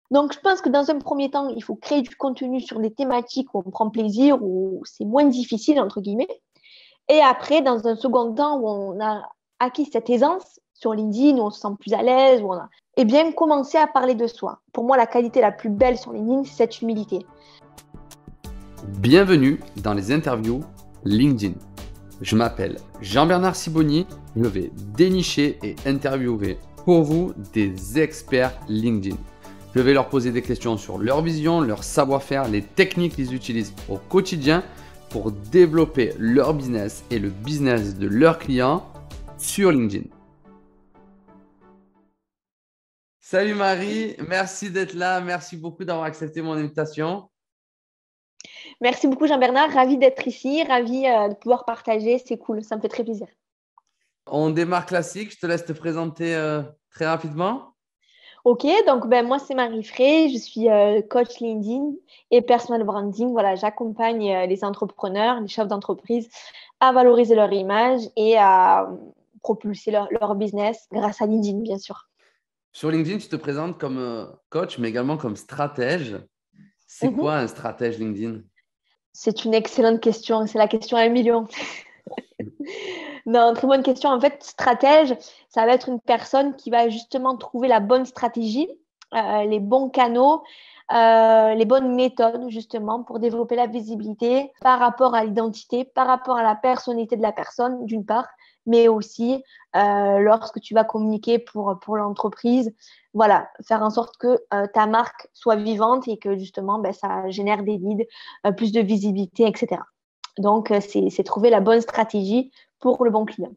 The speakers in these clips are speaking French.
Donc, je pense que dans un premier temps, il faut créer du contenu sur des thématiques où on prend plaisir, où c'est moins difficile, entre guillemets. Et après, dans un second temps, où on a acquis cette aisance sur LinkedIn, où on se sent plus à l'aise, eh bien, commencer à parler de soi. Pour moi, la qualité la plus belle sur LinkedIn, c'est cette humilité. Bienvenue dans les interviews LinkedIn. Je m'appelle Jean-Bernard Sibony, je vais dénicher et interviewer pour vous des experts LinkedIn. Je vais leur poser des questions sur leur vision, leur savoir-faire, les techniques qu'ils utilisent au quotidien pour développer leur business et le business de leurs clients sur LinkedIn. Salut Marie, merci d'être là, merci beaucoup d'avoir accepté mon invitation. Merci beaucoup Jean-Bernard, ravie d'être ici, ravie de pouvoir partager, c'est cool, ça me fait très plaisir. On démarre classique, je te laisse te présenter très rapidement. Ok, donc moi c'est Marie Frey, je suis coach LinkedIn et personal branding. Voilà, j'accompagne les entrepreneurs, les chefs d'entreprise à valoriser leur image et à propulser leur business grâce à LinkedIn, bien sûr. Sur LinkedIn, tu te présentes comme coach, mais également comme stratège. C'est Mhm. quoi un stratège LinkedIn? C'est une excellente question, c'est la question à 1 million. Non, très bonne question. En fait, stratège, ça va être une personne qui va justement trouver la bonne stratégie, les bons canaux, les bonnes méthodes justement pour développer la visibilité par rapport à l'identité, par rapport à la personnalité de la personne, d'une part, mais aussi lorsque tu vas communiquer pour l'entreprise, voilà, faire en sorte que ta marque soit vivante et que justement, ça génère des leads, plus de visibilité, etc. Donc, c'est trouver la bonne stratégie pour le bon client.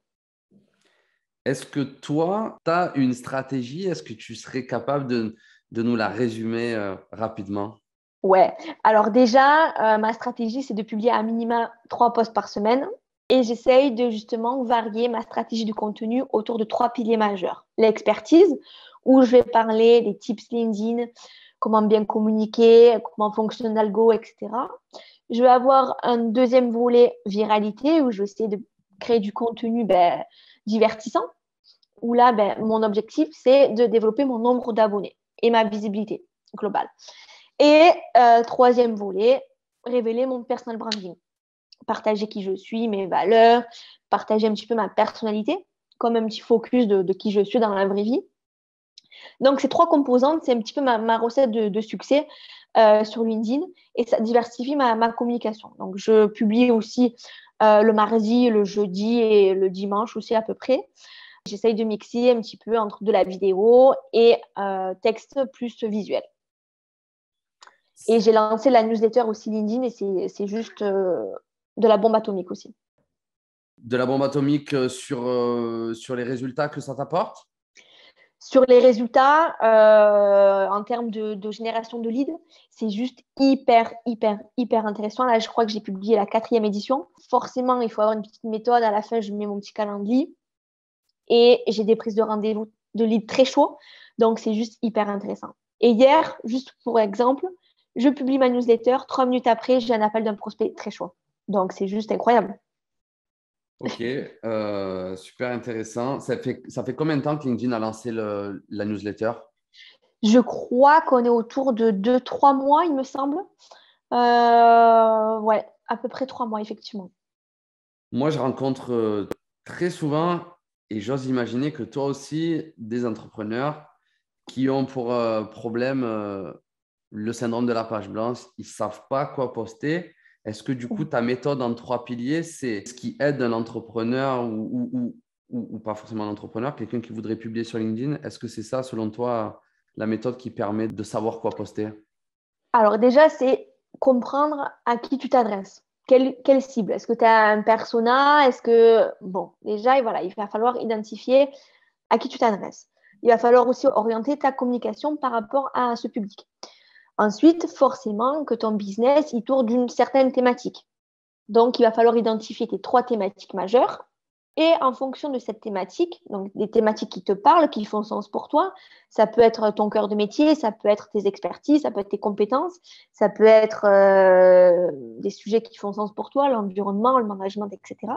Est-ce que toi, tu as une stratégie? Est-ce que tu serais capable de nous la résumer rapidement? Ouais. Alors déjà, ma stratégie, c'est de publier à minima 3 posts par semaine. Et j'essaye de justement varier ma stratégie de contenu autour de 3 piliers majeurs. L'expertise, où je vais parler des tips LinkedIn, comment bien communiquer, comment fonctionne l'algo, etc. Je vais avoir un deuxième volet viralité, où je vais essayer de créer du contenu divertissant, où là, mon objectif, c'est de développer mon nombre d'abonnés et ma visibilité globale. Et troisième volet, révéler mon personal branding. Partager qui je suis, mes valeurs, partager un petit peu ma personnalité, comme un petit focus de qui je suis dans la vraie vie. Donc, ces 3 composantes, c'est un petit peu ma recette de succès sur LinkedIn et ça diversifie ma communication. Donc, je publie aussi le mardi, le jeudi et le dimanche aussi à peu près. J'essaye de mixer un petit peu entre de la vidéo et texte plus visuel. Et j'ai lancé la newsletter aussi LinkedIn et c'est juste de la bombe atomique aussi. De la bombe atomique sur les résultats que ça t'apporte? Sur les résultats, en termes de génération de leads, c'est juste hyper, hyper, hyper intéressant. Là, je crois que j'ai publié la 4e édition. Forcément, il faut avoir une petite méthode. À la fin, je mets mon petit calendrier et j'ai des prises de rendez-vous de leads très chauds. Donc, c'est juste hyper intéressant. Et hier, juste pour exemple, je publie ma newsletter. 3 minutes après, j'ai un appel d'un prospect très chaud. Donc, c'est juste incroyable. Ok, super intéressant. Ça fait combien de temps que LinkedIn a lancé la newsletter? Je crois qu'on est autour de 2, 3 mois, il me semble. Ouais, à peu près 3 mois, effectivement. Moi, je rencontre très souvent, et j'ose imaginer que toi aussi, des entrepreneurs qui ont pour problème le syndrome de la page blanche. Ils ne savent pas quoi poster. Est-ce que du coup, ta méthode en 3 piliers, c'est ce qui aide un entrepreneur ou pas forcément un entrepreneur, quelqu'un qui voudrait publier sur LinkedIn? Est-ce que c'est ça, selon toi, la méthode qui permet de savoir quoi poster? Alors déjà, c'est comprendre à qui tu t'adresses. Quelle cible? Est-ce que tu as un persona? Est-ce que... Bon, déjà, voilà, il va falloir identifier à qui tu t'adresses. Il va falloir aussi orienter ta communication par rapport à ce public. Ensuite, forcément que ton business, il tourne d'une certaine thématique. Donc, il va falloir identifier tes 3 thématiques majeures. Et en fonction de cette thématique, donc des thématiques qui te parlent, qui font sens pour toi, ça peut être ton cœur de métier, ça peut être tes expertises, ça peut être tes compétences, ça peut être des sujets qui font sens pour toi, l'environnement, le management, etc.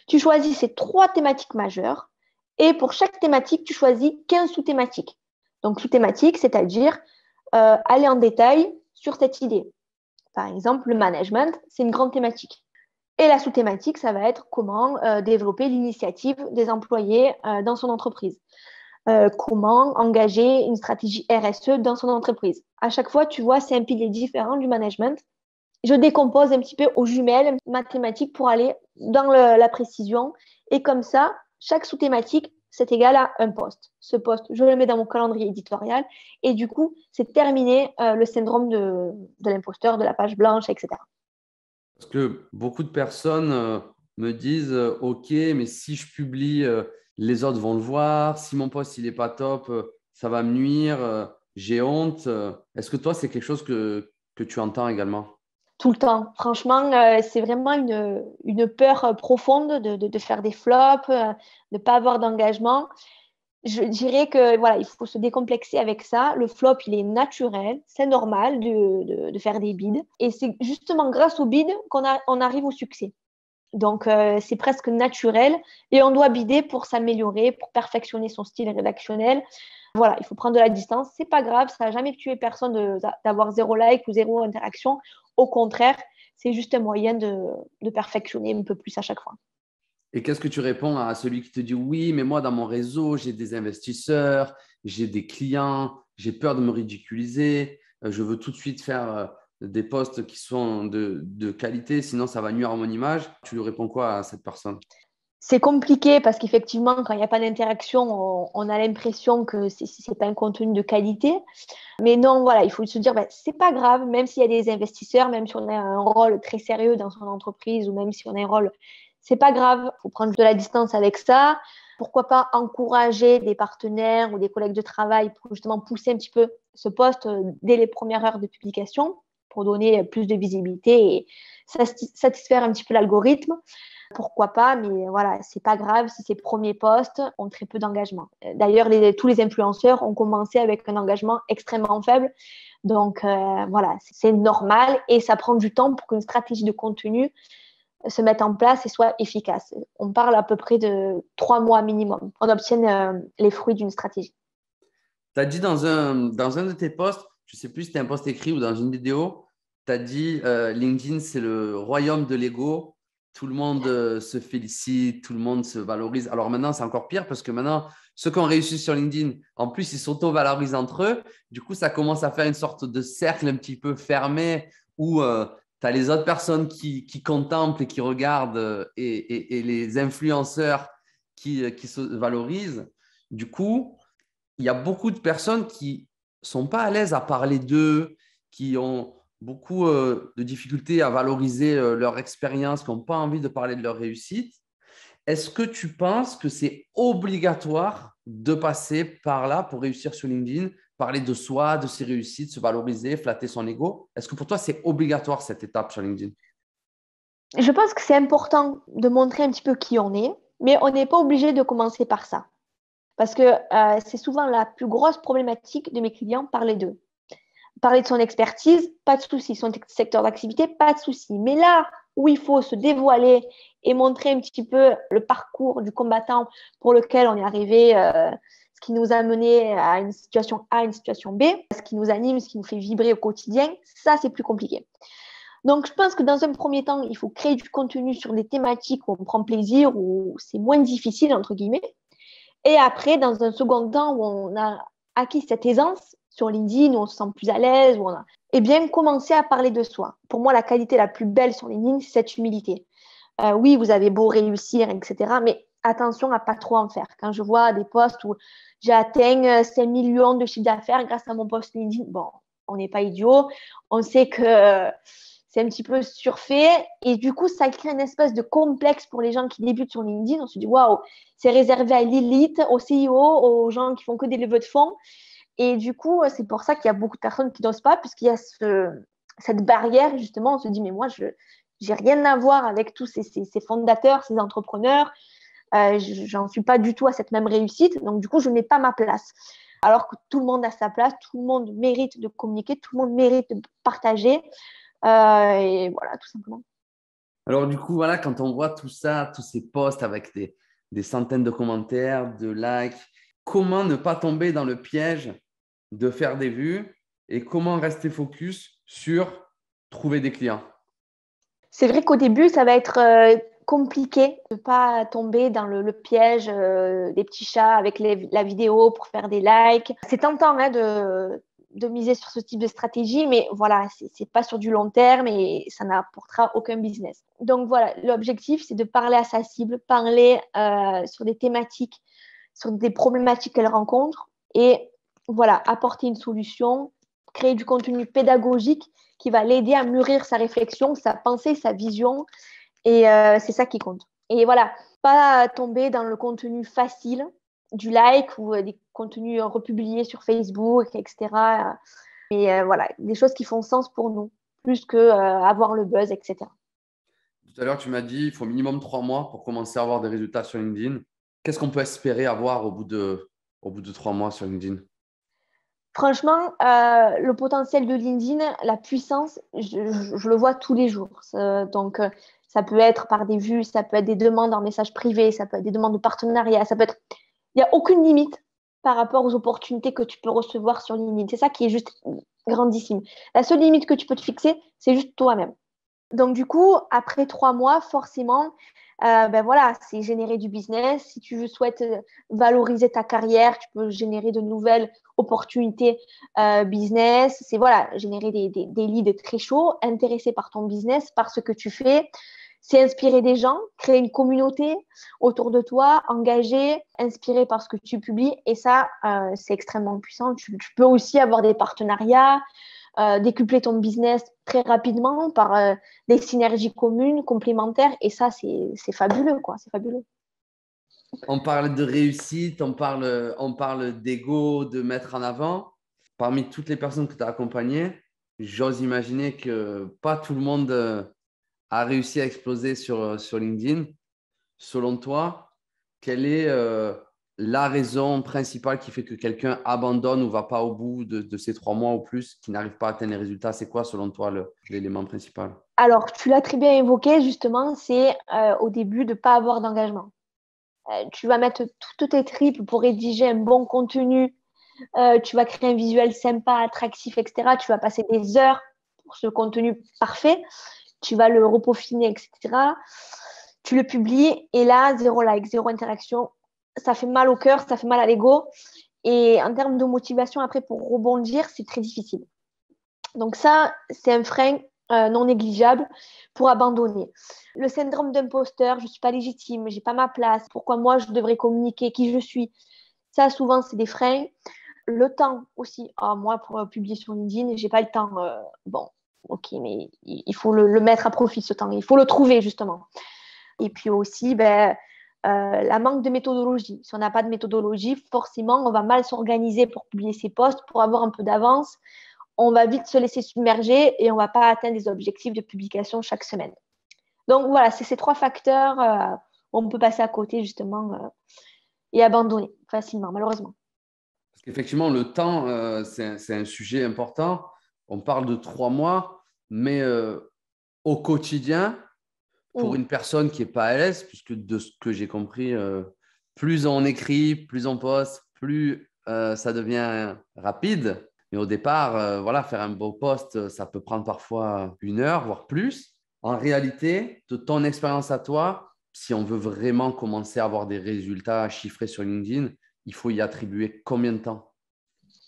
Tu choisis ces 3 thématiques majeures et pour chaque thématique, tu choisis 15 sous-thématiques. Donc, sous-thématiques, c'est-à-dire aller en détail sur cette idée. Par exemple, le management, c'est une grande thématique. Et la sous-thématique, ça va être comment développer l'initiative des employés dans son entreprise. Comment engager une stratégie RSE dans son entreprise. À chaque fois, tu vois, c'est un pilier différent du management. Je décompose un petit peu aux jumelles mathématiques pour aller dans la précision. Et comme ça, chaque sous-thématique, c'est égal à un poste. Ce poste, je le mets dans mon calendrier éditorial. Et du coup, c'est terminé le syndrome de l'imposteur, de la page blanche, etc. Parce que beaucoup de personnes me disent OK, mais si je publie, les autres vont le voir. Si mon post il n'est pas top, ça va me nuire. J'ai honte. Est-ce que toi, c'est quelque chose que tu entends également? Tout le temps. Franchement, c'est vraiment une peur profonde de faire des flops, de ne pas avoir d'engagement. Je dirais que voilà, il faut se décomplexer avec ça. Le flop, il est naturel, c'est normal de faire des bids. Et c'est justement grâce aux bids on arrive au succès. Donc, c'est presque naturel et on doit bider pour s'améliorer, pour perfectionner son style rédactionnel. Voilà, il faut prendre de la distance. C'est pas grave, ça n'a jamais tué personne d'avoir zéro like ou zéro interaction. Au contraire, c'est juste un moyen de perfectionner un peu plus à chaque fois. Et qu'est-ce que tu réponds à celui qui te dit oui, mais moi, dans mon réseau, j'ai des investisseurs, j'ai des clients, j'ai peur de me ridiculiser, je veux tout de suite faire des posts qui sont de qualité, sinon ça va nuire à mon image. Tu lui réponds quoi à cette personne? C'est compliqué parce qu'effectivement, quand il n'y a pas d'interaction, on a l'impression que c'est pas un contenu de qualité. Mais non, voilà, il faut se dire, c'est pas grave, même s'il y a des investisseurs, même si on a un rôle très sérieux dans son entreprise ou même si on a un rôle, c'est pas grave. Il faut prendre de la distance avec ça. Pourquoi pas encourager des partenaires ou des collègues de travail pour justement pousser un petit peu ce poste dès les premières heures de publication pour donner plus de visibilité et satisfaire un petit peu l'algorithme. Pourquoi pas, mais voilà, c'est pas grave si ces premiers postes ont très peu d'engagement. D'ailleurs, tous les influenceurs ont commencé avec un engagement extrêmement faible. Donc voilà, c'est normal et ça prend du temps pour qu'une stratégie de contenu se mette en place et soit efficace. On parle à peu près de 3 mois minimum. On obtienne les fruits d'une stratégie. Tu as dit dans un de tes posts, je ne sais plus si c'était un post écrit ou dans une vidéo, tu as dit LinkedIn, c'est le royaume de l'ego. Tout le monde se félicite, tout le monde se valorise. Alors maintenant, c'est encore pire parce que maintenant, ceux qui ont réussi sur LinkedIn, en plus, ils s'auto-valorisent entre eux. Du coup, ça commence à faire une sorte de cercle un petit peu fermé où tu as les autres personnes qui contemplent et qui regardent et les influenceurs qui se valorisent. Du coup, il y a beaucoup de personnes qui ne sont pas à l'aise à parler d'eux, qui ont beaucoup de difficultés à valoriser leur expérience, qui n'ont pas envie de parler de leur réussite. Est-ce que tu penses que c'est obligatoire de passer par là pour réussir sur LinkedIn, parler de soi, de ses réussites, se valoriser, flatter son ego? Est-ce que pour toi, c'est obligatoire cette étape sur LinkedIn? Je pense que c'est important de montrer un petit peu qui on est, mais on n'est pas obligé de commencer par ça. Parce que c'est souvent la plus grosse problématique de mes clients, parler d'eux. Parler de son expertise, pas de souci. Son secteur d'activité, pas de souci. Mais là où il faut se dévoiler et montrer un petit peu le parcours du combattant pour lequel on est arrivé, ce qui nous a mené à une situation A, une situation B, ce qui nous anime, ce qui nous fait vibrer au quotidien, ça, c'est plus compliqué. Donc, je pense que dans un premier temps, il faut créer du contenu sur des thématiques où on prend plaisir, où c'est moins difficile, entre guillemets. Et après, dans un second temps, où on a acquis cette aisance sur LinkedIn, où on se sent plus à l'aise, eh bien, commencer à parler de soi. Pour moi, la qualité la plus belle sur LinkedIn, c'est cette humilité. Oui, vous avez beau réussir, etc., mais attention à pas trop en faire. Quand je vois des posts où j'ai atteint 5 millions de chiffre d'affaires grâce à mon post LinkedIn, bon, on n'est pas idiot. On sait que c'est un petit peu surfait et du coup, ça crée une espèce de complexe pour les gens qui débutent sur LinkedIn. On se dit, waouh, c'est réservé à l'élite, aux CEO, aux gens qui font que des levées de fonds. Et du coup, c'est pour ça qu'il y a beaucoup de personnes qui n'osent pas, puisqu'il y a cette barrière, justement. On se dit, mais moi, je n'ai rien à voir avec tous ces fondateurs, ces entrepreneurs. J'en suis pas du tout à cette même réussite. Donc, du coup, je n'ai pas ma place. Alors que tout le monde a sa place, tout le monde mérite de communiquer, tout le monde mérite de partager. Et voilà, tout simplement. Alors, du coup, voilà, quand on voit tout ça, tous ces posts avec des centaines de commentaires, de likes, comment ne pas tomber dans le piège de faire des vues et comment rester focus sur trouver des clients? C'est vrai qu'au début, ça va être compliqué de ne pas tomber dans le piège des petits chats avec la vidéo pour faire des likes. C'est tentant hein, de miser sur ce type de stratégie, mais voilà, c'est pas sur du long terme et ça n'apportera aucun business. Donc voilà, l'objectif, c'est de parler à sa cible, parler sur des thématiques, sur des problématiques qu'elle rencontre et voilà, apporter une solution, créer du contenu pédagogique qui va l'aider à mûrir sa réflexion, sa pensée, sa vision. Et c'est ça qui compte. Et voilà, pas tomber dans le contenu facile, du like ou des contenus republiés sur Facebook, etc. Mais voilà, des choses qui font sens pour nous, plus que avoir le buzz, etc. Tout à l'heure, tu m'as dit qu'il faut minimum 3 mois pour commencer à avoir des résultats sur LinkedIn. Qu'est-ce qu'on peut espérer avoir au bout de 3 mois sur LinkedIn? Franchement, le potentiel de LinkedIn, la puissance, je le vois tous les jours. Donc, ça peut être par des vues, ça peut être des demandes en message privé, ça peut être des demandes de partenariat, ça peut être... Il n'y a aucune limite par rapport aux opportunités que tu peux recevoir sur LinkedIn. C'est ça qui est juste grandissime. La seule limite que tu peux te fixer, c'est juste toi-même. Donc, du coup, après 3 mois, forcément, ben voilà, c'est générer du business. Si tu souhaites valoriser ta carrière, tu peux générer de nouvelles opportunités business. C'est voilà, générer des leads très chauds, intéressés par ton business, par ce que tu fais. C'est inspirer des gens, créer une communauté autour de toi, engagée, inspirée par ce que tu publies. Et ça, c'est extrêmement puissant. Tu peux aussi avoir des partenariats, décupler ton business très rapidement par des synergies communes, complémentaires. Et ça, c'est fabuleux, quoi. C'est fabuleux. On parle de réussite, on parle d'ego, de mettre en avant. Parmi toutes les personnes que tu as accompagnées, j'ose imaginer que pas tout le monde a réussi à exploser sur LinkedIn. Selon toi, quelle est la raison principale qui fait que quelqu'un abandonne ou ne va pas au bout de ces 3 mois ou plus, qui n'arrive pas à atteindre les résultats? C'est quoi, selon toi, l'élément principal? Alors, tu l'as très bien évoqué, justement, c'est au début de ne pas avoir d'engagement. Tu vas mettre toutes tes tripes pour rédiger un bon contenu, tu vas créer un visuel sympa, attractif, etc. Tu vas passer des heures pour ce contenu parfait, tu vas le repeaufiner, etc. Tu le publies et là, zéro like, zéro interaction. Ça fait mal au cœur, ça fait mal à l'ego. Et en termes de motivation, après, pour rebondir, c'est très difficile. Donc ça, c'est un frein non négligeable pour abandonner. Le syndrome d'imposteur, je ne suis pas légitime, je n'ai pas ma place, pourquoi moi je devrais communiquer qui je suis. Ça, souvent, c'est des freins. Le temps aussi. Ah, moi, pour publier sur LinkedIn, je n'ai pas le temps. Bon, ok, mais il faut le mettre à profit ce temps. Il faut le trouver, justement. Et puis aussi, la manque de méthodologie. Si on n'a pas de méthodologie, forcément, on va mal s'organiser pour publier ses posts, pour avoir un peu d'avance. On va vite se laisser submerger et on ne va pas atteindre les objectifs de publication chaque semaine. Donc voilà, c'est ces 3 facteurs où on peut passer à côté justement et abandonner facilement, malheureusement. Parce qu'effectivement, le temps, c'est un sujet important. On parle de 3 mois, mais au quotidien, pour Mm. une personne qui n'est pas à l'aise, puisque de ce que j'ai compris, plus on écrit, plus on poste, plus ça devient rapide. Mais au départ, voilà, faire un beau post, ça peut prendre parfois 1 heure, voire plus. En réalité, de ton expérience à toi, si on veut vraiment commencer à avoir des résultats chiffrés sur LinkedIn, il faut y attribuer combien de temps?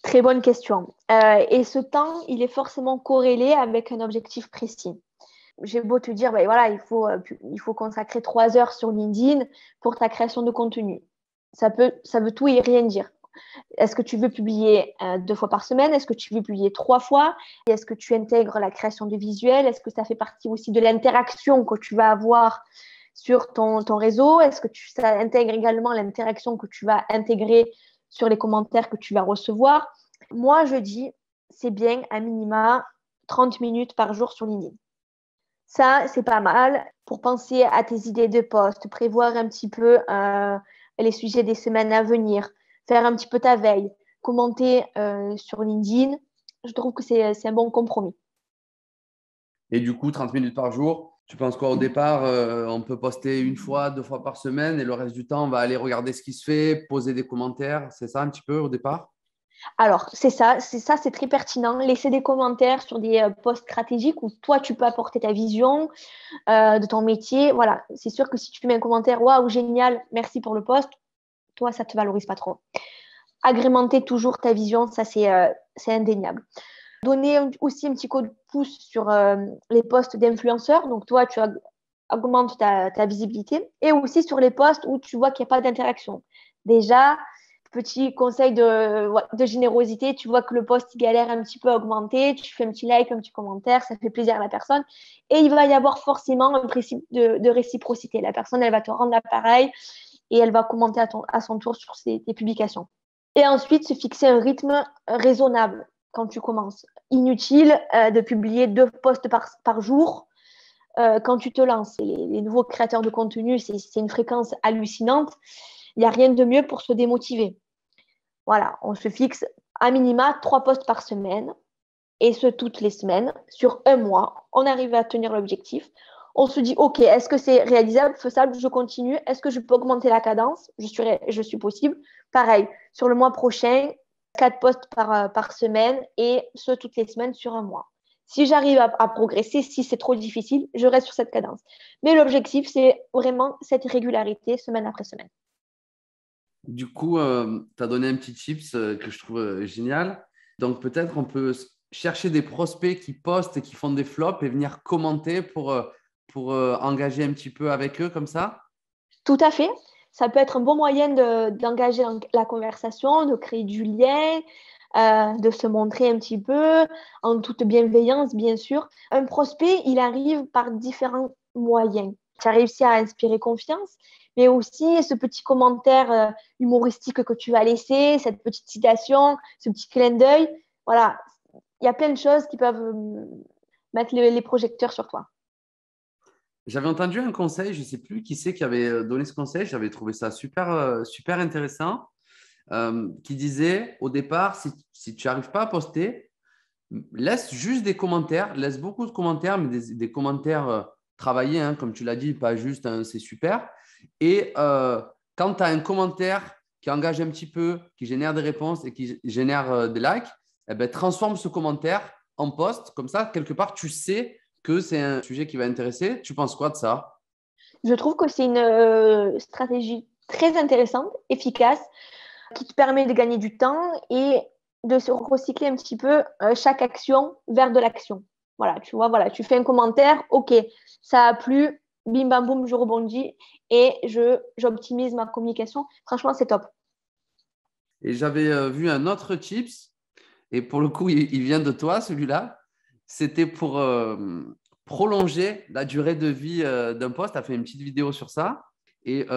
Très bonne question. Et ce temps, il est forcément corrélé avec un objectif précis. J'ai beau te dire, ben voilà, il faut consacrer 3 heures sur LinkedIn pour ta création de contenu. Ça veut tout et rien dire. Est-ce que tu veux publier 2 fois par semaine? Est-ce que tu veux publier 3 fois? Est-ce que tu intègres la création de visuels? Est-ce que ça fait partie aussi de l'interaction que tu vas avoir sur ton réseau? Est-ce que ça intègre également l'interaction que tu vas intégrer sur les commentaires que tu vas recevoir? Moi, je dis, c'est bien à minima 30 minutes par jour sur LinkedIn. Ça, c'est pas mal pour penser à tes idées de poste, prévoir un petit peu les sujets des semaines à venir, faire un petit peu ta veille, commenter sur LinkedIn. Je trouve que c'est un bon compromis. Et du coup, 30 minutes par jour, tu penses quoi au départ? On peut poster 1 fois, 2 fois par semaine et le reste du temps, on va aller regarder ce qui se fait, poser des commentaires. C'est ça un petit peu au départ? Alors, c'est très pertinent. Laisser des commentaires sur des posts stratégiques où toi, tu peux apporter ta vision de ton métier. Voilà, c'est sûr que si tu mets un commentaire, waouh, génial, merci pour le post, toi, ça ne te valorise pas trop. Agrémenter toujours ta vision, ça, c'est indéniable. Donner aussi un petit coup de pouce sur les posts d'influenceurs. Donc, toi, tu augmentes ta visibilité. Et aussi sur les posts où tu vois qu'il n'y a pas d'interaction. Déjà, petit conseil de générosité, tu vois que le post galère un petit peu à augmenter, tu fais un petit like, un petit commentaire, ça fait plaisir à la personne. Et il va y avoir forcément un principe de réciprocité. La personne, elle va te rendre l'appareil et elle va commenter à son tour sur tes publications. Et ensuite, se fixer un rythme raisonnable quand tu commences. Inutile de publier 2 posts par jour quand tu te lances. Les nouveaux créateurs de contenu, c'est une fréquence hallucinante. Il n'y a rien de mieux pour se démotiver. Voilà, on se fixe à minima 3 posts par semaine, et ce toutes les semaines, sur un mois. On arrive à tenir l'objectif. On se dit, OK, est-ce que c'est réalisable, faisable, je continue? Est-ce que je peux augmenter la cadence? Je suis possible. Pareil, sur le mois prochain, 4 posts par semaine, et ce toutes les semaines sur un mois. Si j'arrive à progresser, si c'est trop difficile, je reste sur cette cadence. Mais l'objectif, c'est vraiment cette régularité semaine après semaine. Du coup, tu as donné un petit tips que je trouve génial. Donc, peut-être on peut chercher des prospects qui postent et qui font des flops et venir commenter pour engager un petit peu avec eux comme ça. Tout à fait. Ça peut être un bon moyen d'engager la conversation, de créer du lien, de se montrer un petit peu, en toute bienveillance, bien sûr. Un prospect, il arrive par différents moyens. Tu as réussi à inspirer confiance, mais aussi ce petit commentaire humoristique que tu vas laisser, cette petite citation, ce petit clin d'œil. Voilà, il y a plein de choses qui peuvent mettre les projecteurs sur toi. J'avais entendu un conseil, je ne sais plus qui c'est qui avait donné ce conseil, j'avais trouvé ça super, super intéressant, qui disait au départ, si tu n'arrives pas à poster, laisse juste des commentaires, laisse beaucoup de commentaires, mais des commentaires travaillés, hein, comme tu l'as dit, pas juste c'est super. Et quand tu as un commentaire qui engage un petit peu, qui génère des réponses et qui génère des likes, eh ben, transforme ce commentaire en post. Comme ça, quelque part, tu sais que c'est un sujet qui va intéresser. Tu penses quoi de ça? Je trouve que c'est une stratégie très intéressante, efficace, qui te permet de gagner du temps et de se recycler un petit peu chaque action vers de l'action. Voilà, tu vois, voilà, tu fais un commentaire, ok, ça a plu, bim bam boum, je rebondis et j'optimise ma communication. Franchement, c'est top. Et j'avais vu un autre tips, et pour le coup, il vient de toi, celui-là. C'était pour prolonger la durée de vie d'un post. Tu as fait une petite vidéo sur ça. Et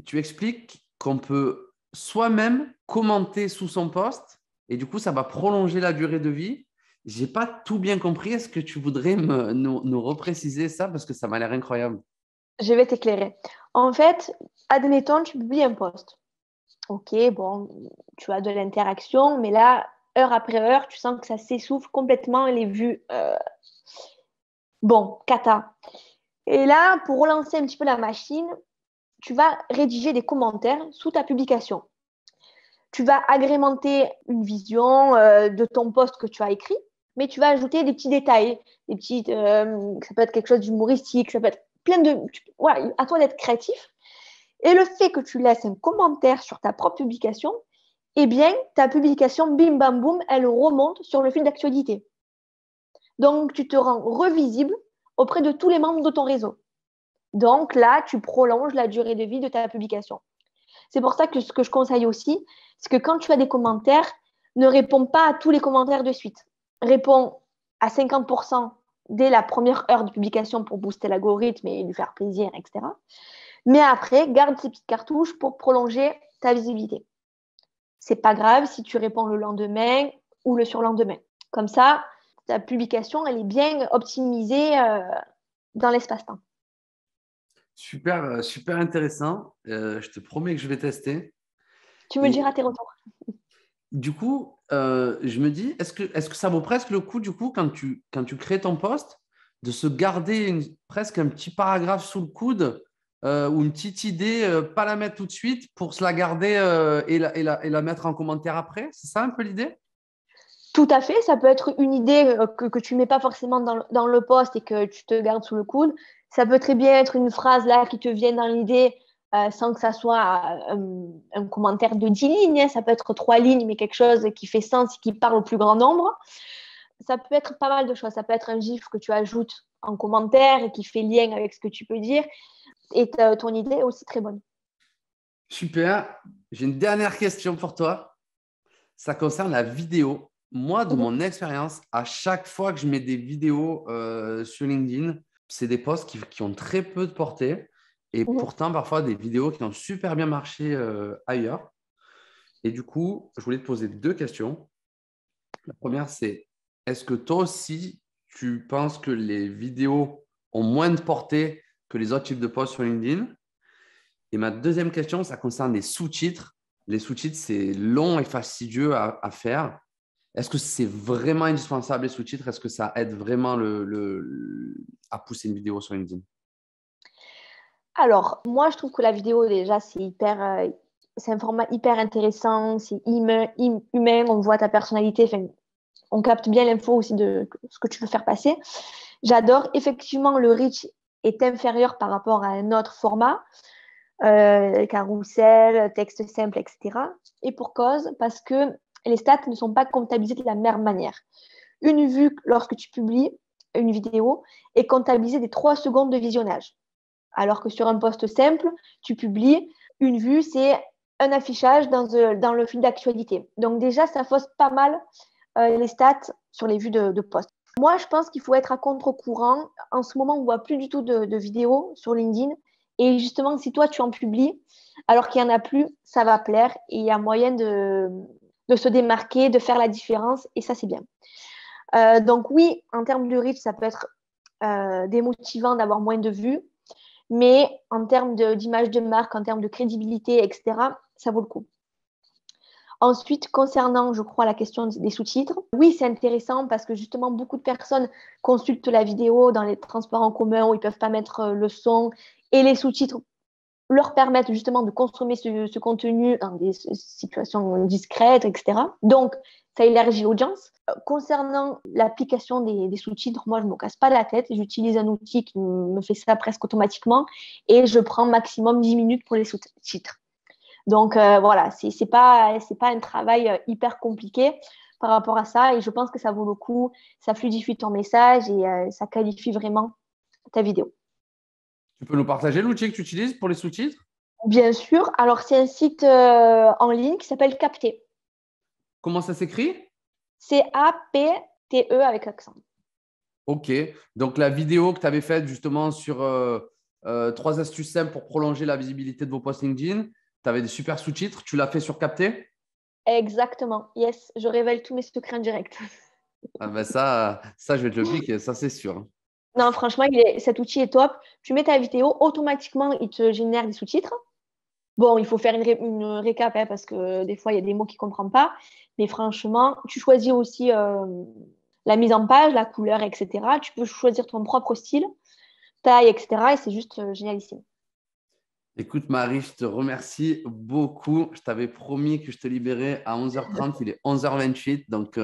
tu expliques qu'on peut soi-même commenter sous son post. Et du coup, ça va prolonger la durée de vie. Je n'ai pas tout bien compris. Est-ce que tu voudrais nous repréciser ça? Parce que ça m'a l'air incroyable. Je vais t'éclairer. En fait, admettons, tu publies un post. Ok, bon, tu as de l'interaction, mais là, heure après heure, tu sens que ça s'essouffle complètement les vues. Bon, cata. Et là, pour relancer un petit peu la machine, tu vas rédiger des commentaires sous ta publication. Tu vas agrémenter une vision de ton post que tu as écrit, mais tu vas ajouter des petits détails, ça peut être quelque chose d'humoristique, ça peut être plein de... Voilà, à toi d'être créatif. Et le fait que tu laisses un commentaire sur ta propre publication, eh bien, ta publication, bim bam boum, elle remonte sur le fil d'actualité. Donc, tu te rends revisible auprès de tous les membres de ton réseau. Donc là, tu prolonges la durée de vie de ta publication. C'est pour ça que ce que je conseille aussi, c'est que quand tu as des commentaires, ne réponds pas à tous les commentaires de suite. Réponds à 50% dès la première heure de publication pour booster l'algorithme et lui faire plaisir, etc. Mais après, garde ces petites cartouches pour prolonger ta visibilité. C'est pas grave si tu réponds le lendemain ou le surlendemain. Comme ça, ta publication, elle est bien optimisée dans l'espace-temps. Super, super intéressant. Je te promets que je vais tester. Tu me diras Et tes retours. du coup, je me dis, est-ce que ça vaut presque le coup, du coup, quand tu crées ton post, de se garder presque un petit paragraphe sous le coude ou une petite idée, pas la mettre tout de suite pour se la garder et la mettre en commentaire après? C'est ça un peu l'idée? Tout à fait, ça peut être une idée que tu ne mets pas forcément dans le post et que tu te gardes sous le coude. Ça peut très bien être une phrase là qui te vient dans l'idée sans que ça soit un commentaire de 10 lignes. Hein. Ça peut être 3 lignes, mais quelque chose qui fait sens et qui parle au plus grand nombre. Ça peut être pas mal de choses. Ça peut être un gif que tu ajoutes en commentaire et qui fait lien avec ce que tu peux dire. Et ton idée est aussi très bonne. Super. J'ai une dernière question pour toi. Ça concerne la vidéo. Moi, de mon expérience, à chaque fois que je mets des vidéos sur LinkedIn, c'est des posts qui ont très peu de portée et pourtant parfois des vidéos qui ont super bien marché ailleurs. Et du coup, je voulais te poser 2 questions. La première, c'est est-ce que toi aussi, tu penses que les vidéos ont moins de portée que les autres types de posts sur LinkedIn? Et ma deuxième question, ça concerne les sous-titres. Les sous-titres, c'est long et fastidieux à faire. Est-ce que c'est vraiment indispensable les sous-titres? Est-ce que ça aide vraiment à pousser une vidéo sur LinkedIn? Alors, moi, je trouve que la vidéo, déjà, c'est un format hyper intéressant, c'est humain, on voit ta personnalité, on capte bien l'info aussi de ce que tu veux faire passer. J'adore. Effectivement, le reach est inférieur par rapport à un autre format, carrousel, texte simple, etc. Et pour cause, parce que les stats ne sont pas comptabilisées de la même manière. Une vue, lorsque tu publies une vidéo, est comptabilisée des 3 secondes de visionnage. Alors que sur un post simple, tu publies une vue, c'est un affichage dans le fil d'actualité. Donc déjà, ça fausse pas mal les stats sur les vues de post. Moi, je pense qu'il faut être à contre-courant. En ce moment, on ne voit plus du tout de vidéos sur LinkedIn. Et justement, si toi, tu en publies, alors qu'il n'y en a plus, ça va plaire. Et il y a moyen de se démarquer, de faire la différence. Et ça, c'est bien. Donc oui, en termes de reach, ça peut être démotivant d'avoir moins de vues. Mais en termes d'image de marque, en termes de crédibilité, etc., ça vaut le coup. Ensuite, concernant, je crois, la question des sous-titres, oui, c'est intéressant parce que justement, beaucoup de personnes consultent la vidéo dans les transports en commun où ils ne peuvent pas mettre le son et les sous-titres leur permettent justement de consommer ce contenu dans des situations discrètes, etc. Donc, ça élargit l'audience. Concernant l'application des sous-titres, moi, je ne me casse pas la tête. J'utilise un outil qui me fait ça presque automatiquement et je prends maximum 10 minutes pour les sous-titres. Donc, voilà, c'est pas un travail hyper compliqué par rapport à ça et je pense que ça vaut le coup. Ça fluidifie ton message et ça qualifie vraiment ta vidéo. Tu peux nous partager l'outil que tu utilises pour les sous-titres? Bien sûr. Alors, c'est un site en ligne qui s'appelle Capté. Comment ça s'écrit? CAPTE avec accent. Ok. Donc, la vidéo que tu avais faite justement sur 3 astuces simples pour prolonger la visibilité de vos posts LinkedIn, tu avais des super sous-titres. Tu l'as fait sur Capté? Exactement. Yes, je révèle tous mes secrets en direct. Ah ben ça, je vais te le piquer, ça c'est sûr. Non, franchement, cet outil est top. Tu mets ta vidéo, automatiquement, il te génère des sous-titres. Bon, il faut faire une récap hein, parce que des fois, il y a des mots qu'il ne comprend pas. Mais franchement, tu choisis aussi la mise en page, la couleur, etc. Tu peux choisir ton propre style, taille, etc. Et c'est juste génialissime. Écoute, Marie, je te remercie beaucoup. Je t'avais promis que je te libérais à 11h30. Il est 11h28, donc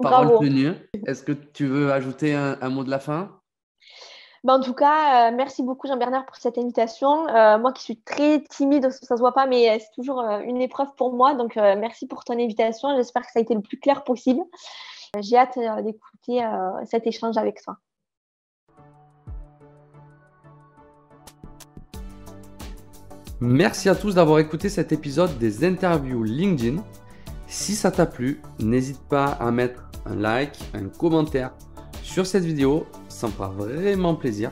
parole Bravo. tenue. Est-ce que tu veux ajouter un mot de la fin? Ben, en tout cas, merci beaucoup Jean-Bernard pour cette invitation. Moi qui suis très timide, ça ne se voit pas, mais c'est toujours une épreuve pour moi. Donc, merci pour ton invitation. J'espère que ça a été le plus clair possible. J'ai hâte d'écouter cet échange avec toi. Merci à tous d'avoir écouté cet épisode des interviews LinkedIn. Si ça t'a plu, n'hésite pas à mettre un like, un commentaire sur cette vidéo. Ça me fera vraiment plaisir.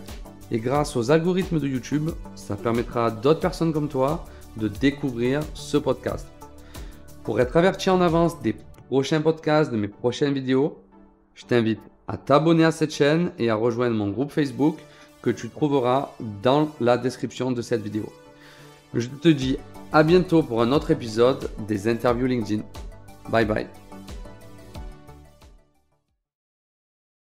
Et grâce aux algorithmes de YouTube, ça permettra à d'autres personnes comme toi de découvrir ce podcast. Pour être averti en avance des prochains podcasts, de mes prochaines vidéos, je t'invite à t'abonner à cette chaîne et à rejoindre mon groupe Facebook que tu trouveras dans la description de cette vidéo. Je te dis à bientôt pour un autre épisode des interviews LinkedIn. Bye bye.